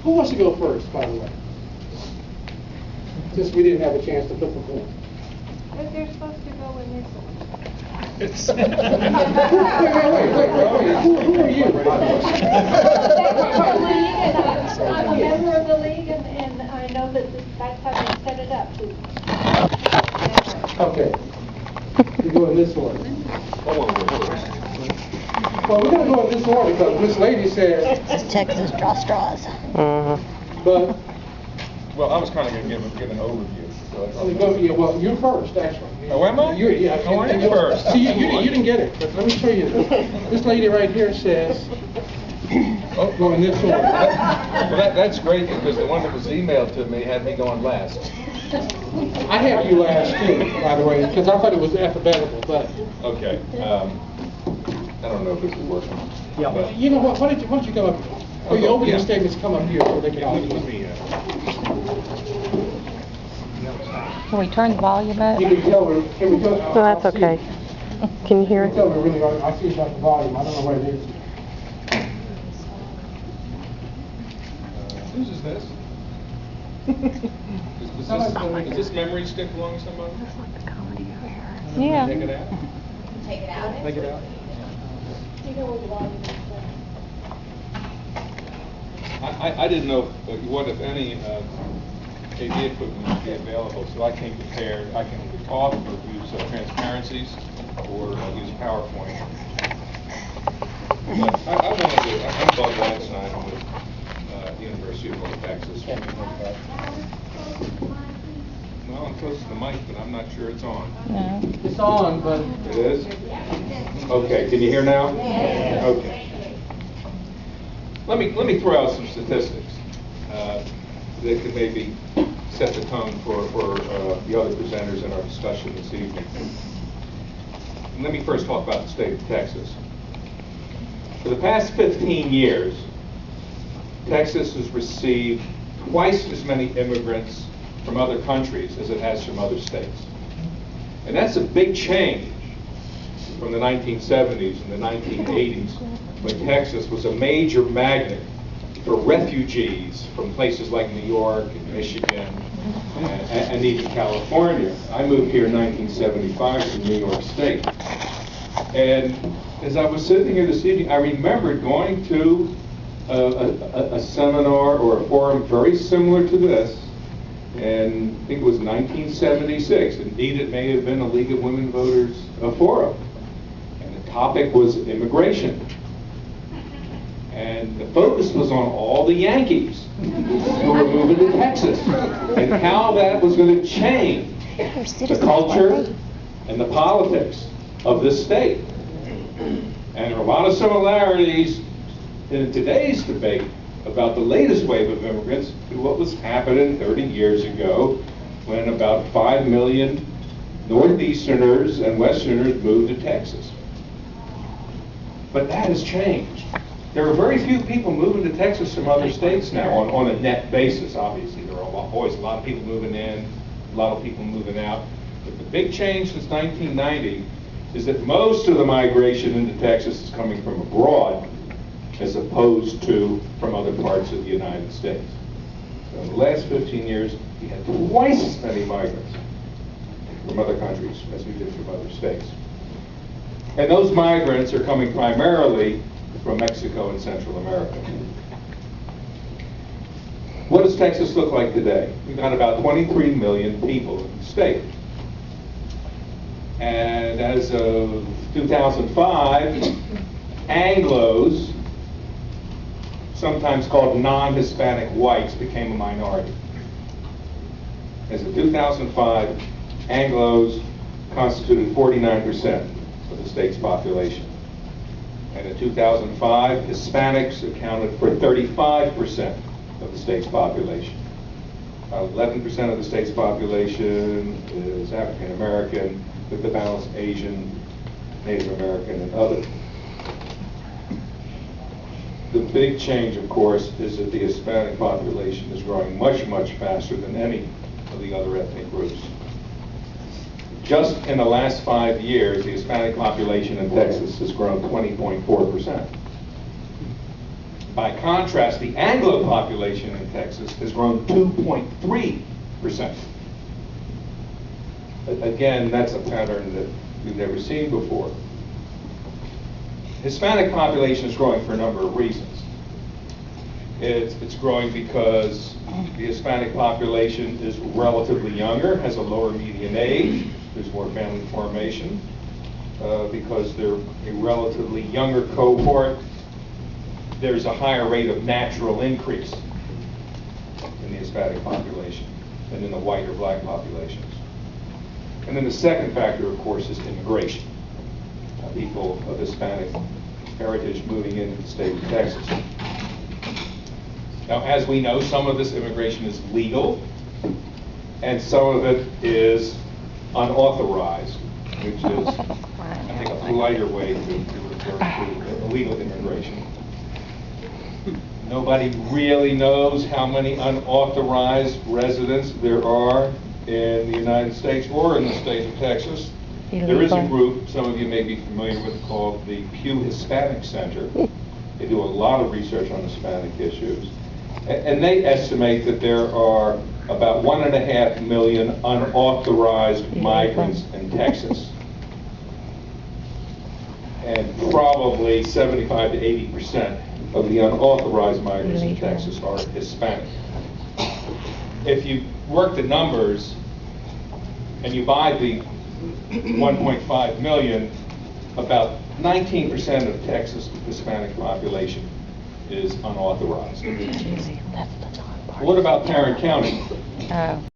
Who wants to go first, by the way? Since we didn't have a chance to flip a coin. But they're supposed to go in this order. Wait. Who are you? I'm a member of the league, and I know that that's how they set it up. Okay. We go in this order. Well, we're going to go in this order because this lady said. It's Texas draw straws. But. Well, I was kind of going to give an overview. Well, you're first, actually. Oh, am I? I am first. See, you didn't get it, but let me show you this. This lady right here says, go in this order. Well, that's great because the one that was emailed to me had me going last. I have you last too, by the way, because I thought it was alphabetical, but. Okay. I don't know if this is working. Yeah. But, you know what? Why don't you come up? Oh, your opening statements come up here so they can all hear. Can we turn the volume up? You can tell her. Can we go? No, that's okay. Can you hear You it? can tell me really. I see about the volume. I don't know where it is. Whose is this? Does this memory stick belong to somebody? Yeah. Take it out? Take it out. Take it out. You know where the volume is. I didn't know what, if any, AV equipment would be available, so I came prepared. I can talk or use transparencies or use PowerPoint. But I'm Bud Weinstein. I'm with the University of North Texas. Well, I'm close to the mic, but I'm not sure it's on. No. It's on, but. It is? Okay, can you hear now? Yes. Okay. Let me throw out some statistics that could maybe set the tone for the other presenters in our discussion this evening. And let me first talk about the state of Texas. For the past 15 years, Texas has received twice as many immigrants from other countries as it has from other states. And that's a big change from the 1970s and the 1980s, when Texas was a major magnet for refugees from places like New York and Michigan and even California. I moved here in 1975 from New York State. And as I was sitting here this evening, I remembered going to a seminar or a forum very similar to this, and I think it was 1976. Indeed, it may have been a League of Women Voters forum. And the topic was immigration. And the focus was on all the Yankees who were moving to Texas and how that was going to change the culture and the politics of this state. And there are a lot of similarities in today's debate about the latest wave of immigrants to what was happening 30 years ago when about 5 million Northeasterners and Westerners moved to Texas. But that has changed. There are very few people moving to Texas from other states now on a net basis, obviously. There are always a lot of people moving in, a lot of people moving out. But the big change since 1990 is that most of the migration into Texas is coming from abroad as opposed to from other parts of the United States. So in the last 15 years, we had twice as many migrants from other countries as we did from other states. And those migrants are coming primarily from Mexico and Central America. What does Texas look like today? We've got about 23 million people in the state. And as of 2005, Anglos, sometimes called non-Hispanic whites, became a minority. As of 2005, Anglos constituted 49% of the state's population. And in 2005, Hispanics accounted for 35% of the state's population. 11% of the state's population is African American, with the balance Asian, Native American, and other. The big change, of course, is that the Hispanic population is growing much, much faster than any of the other ethnic groups. Just in the last 5 years, the Hispanic population in Texas has grown 20.4%. By contrast, the Anglo population in Texas has grown 2.3%. Again, that's a pattern that we've never seen before. Hispanic population is growing for a number of reasons. It's growing because the Hispanic population is relatively younger, has a lower median age, there's more family formation, because they're a relatively younger cohort, there's a higher rate of natural increase in the Hispanic population than in the white or black populations. And then the second factor, of course, is immigration. People of Hispanic heritage moving into the state of Texas. Now, as we know, some of this immigration is legal, and some of it is unauthorized, which is, I think, a politer way to refer to illegal immigration. Nobody really knows how many unauthorized residents there are in the United States or in the state of Texas. There is a group, some of you may be familiar with, called the Pew Hispanic Center. They do a lot of research on Hispanic issues. And they estimate that there are about 1.5 million unauthorized migrants in Texas. And probably 75 to 80% of the unauthorized migrants in Texas are Hispanic. If you work the numbers and you buy the 1.5 million, about 19% of Texas Hispanic population is unauthorized. That's the top part. What about Tarrant County? Oh.